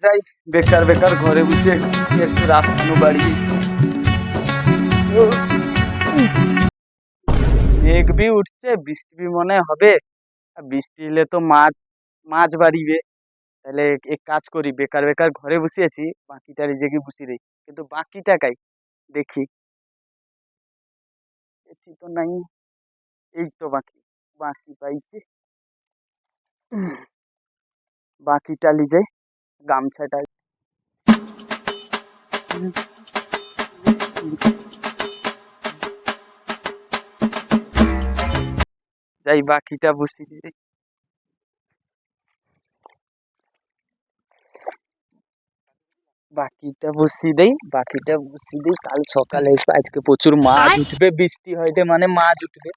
যাই, বেকার বেকার ঘরে বসে একটু রাস্তানো বাড়ি। মেঘ বি উঠছে, বৃষ্টি বি মনে হবে। আর বৃষ্টি এলে তো মাছ মাছ বাড়িবে। তাহলে এক কাজ করি, বেকার বেকার ঘরে বসে আছি, বাকিটা রিজেকে বসি দেই। কিন্তু বাকি টাকাই দেখি, এটি তো নাই। এই তো বাকি, বাকি পাইছি। বাকিটা লিজে গামছাটা। যাই বাকিটা বসি দিই। বাকিটা বসি দেই কাল সকালে এসে, আজকে প্রচুর মাছ উঠবে, বৃষ্টি হইতে মানে মাছ উঠবে।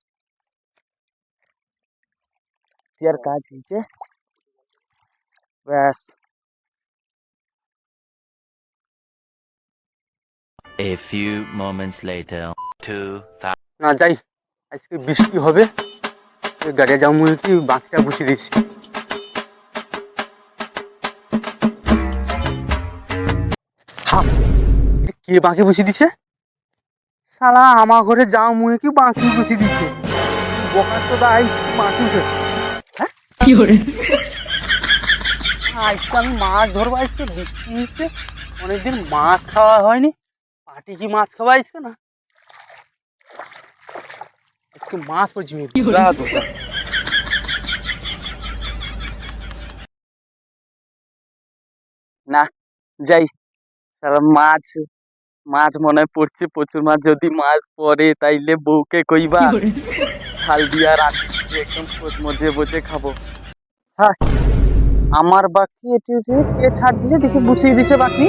কি আর কাজ হয়েছে, ব্যাস। A few moments later, 2000. না যাই, আজকে বৃষ্টি হবে, গাড়ি যাও মুই কি বাকিটা বসে দিয়েছি। হা, কে বাকি বসে দিছে? শালা আমার ঘরে যাও মুই কি বাকি বসে দিছে। বোকার তো দাই বাকি বসে। হ্যাঁ কি করে? আজকে আমি মাছ ধরবো, আজকে বৃষ্টি হচ্ছে, অনেকদিন মাছ খাওয়া হয়নি। পাটি কি মাছ খাওয়া আজকে না, আজকে মাছ পড়ছি। না যাই, সারা মাছ মাছ মনে পড়ছে প্রচুর মাছ। যদি মাছ পড়ে তাইলে বউকে কইবা কি করে? খাল দিয়া রাখি, একদম মজে বজে খাবো। হ্যাঁ, আমার বাকি এটি কে ছাড় দিছে দেখি, বুঝিয়ে দিচ্ছে বাকি।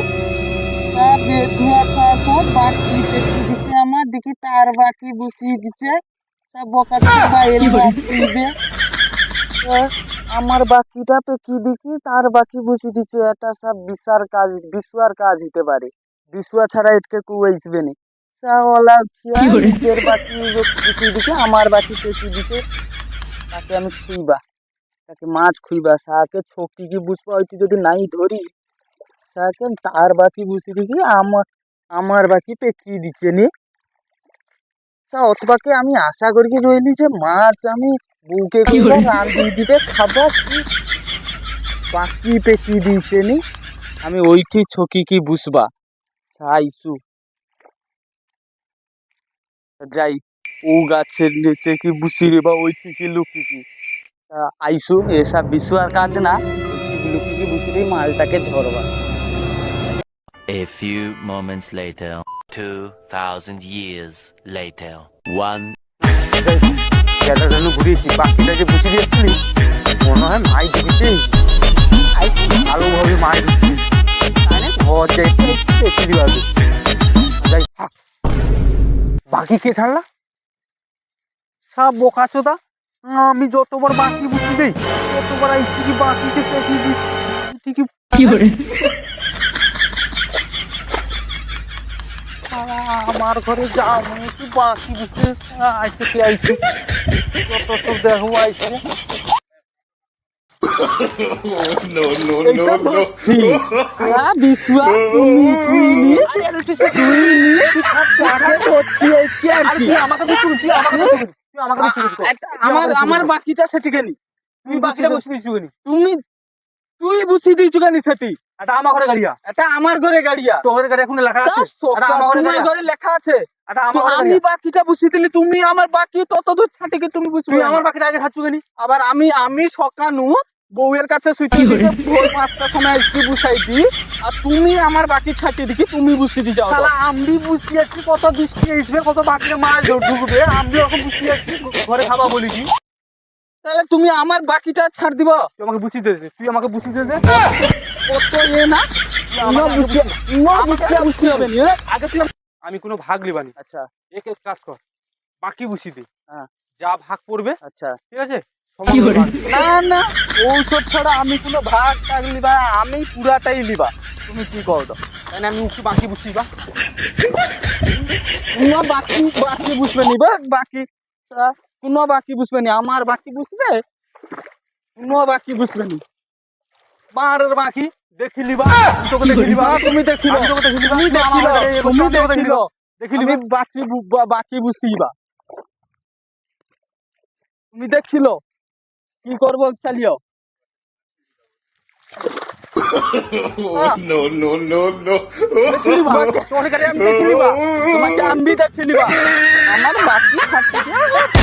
আমার দেখি তার বাকি বুঝিয়ে দিচ্ছে। আমার বাকিটা তো কি দেখি তার বাকি বুঝিয়ে দিচ্ছে। এটা সব বিশার কাজ, বিশুয়ার কাজ হতে পারে। বিশুয়া ছাড়া এটকে কু আসবে না। কি করে? নিজের বাকি বুঝিয়ে দিচ্ছে, আমার বাকি পেঁচিয়ে দিচ্ছে। তাকে আমি খুইবা, তাকে মাছ খুইবা, তাকে ছকি কি বুঝবো হয়তো যদি নাই ধরি, তাকে তার বাকি বুঝিয়ে দিচ্ছি, আমার বাকি পেঁচিয়ে দিচ্ছে নি। অথবাকে আমি আশা করি রইলি যে মাছ আমি বউকে কি কইবা করে? রান্ধি দিবে খাবো, কি বাকি পেঁচিয়ে দিচ্ছে নি। আমি ওইটি ছকি কি বুঝবা আইসু। যাই, ও গাছের নিচে কি বুঝি রে বা ওই থেকে লুকি কি আইসু, এসব বিশুয়ার কাজ না। লুকি কি বুঝি রে, মালটাকে ধরবা। A few moments later, 2000 years later, one. গেলাটানো ঘুরিয়েছি, বাকিটা যে বুঝি দিয়েছিলি মনে হয় মাই দিয়েছি। ভালোভাবে মাই দিচ্ছি, তাহলে ঘর যাইতে একটু দিবা। যাই, বাকি কে ছাড়লা? সব বোকা চোদা। আমি যতবার বাকি বুঝি দেই ততবার আইসি কি বাকিতে পেঁচিয়ে দিস ঠিকই। কি করে? আমার ঘরে যা মনে কি বাকি বুঝতে আইসে কে আইসি, যত সব দেখো আইসে। এইটা ধরছি। বিশুয়া তুমি তুই নিয়ে তাকে ধরছি আজকে আর কি। আমার বাকিটা সেটি কেনি, তুই বাকিটা বসবি চুগনি। তুই বুঝি দিয়েছু কেনি সেটি? এটা আমার ঘরে গাড়িয়া, এটা আমার ঘরে গাড়িয়া। তোর ঘরে এখন লেখা আছে, এটা আমার ঘরে লেখা আছে। এটা আমার ঘরে আমি বাকিটা বুঝি দিলি, তুমি আমার বাকি তত দূর ছাটিকে তুমি বুঝবি। তুই আমার বাকিটা আগে খাচ্ছু কেনি? আবার আমি সকানু বউয়ের কাছে সুইতে ভোর 5টার সময় আইসি বুঝাই দি, আর তুমি আমার বাকি ছাটিয়ে দেখি তুমি বুঝি দি যাও। শালা আমি বুঝতে যাচ্ছি কত বৃষ্টি আসবে, কত বাকিতে মাছ ঢুকবে, আমি ওরকম বুঝতে যাচ্ছি ঘরে খাবা বলি কি। তাহলে তুমি আমার বাকিটা ছাড় দিব, তুই আমাকে বুঝি দে, তুই আমাকে বুঝি দে। কত এ না আগে তুই, আমি কোনো ভাগ লিবানি। আচ্ছা, এক এক কাজ কর, বাকি বুঝি দে, যা ভাগ পড়বে। আচ্ছা ঠিক আছে, কি করে? না না ঔষধ ছাড়া আমি কোনো ভাগ টাগ লিবা, আমি পুরাটাই লিবা। তুমি কি কর দাও, তাই না? আমি উকি বাকি বুঝিবা, বাকি বাকি বুঝবে নি বাকি, কোনো বাকি বুঝবে নি, আমার বাকি বুঝবে, কোনো বাকি বুঝবে নি। মারের বাকি দেখিলিবা তোকে দেখিলিবা তুমি দেখিলো আমি তোকে দেখিলিবা তুমি দেখিলো দেখিলিবা বাকি বাকি বুঝিবা তুমি দেখছিলো কি করবো চালিও No, no, no, no. তোমাকে আমি দেখিলিবা তোমাকে আমি দেখিলিবা আমার বাকি ছাড়তে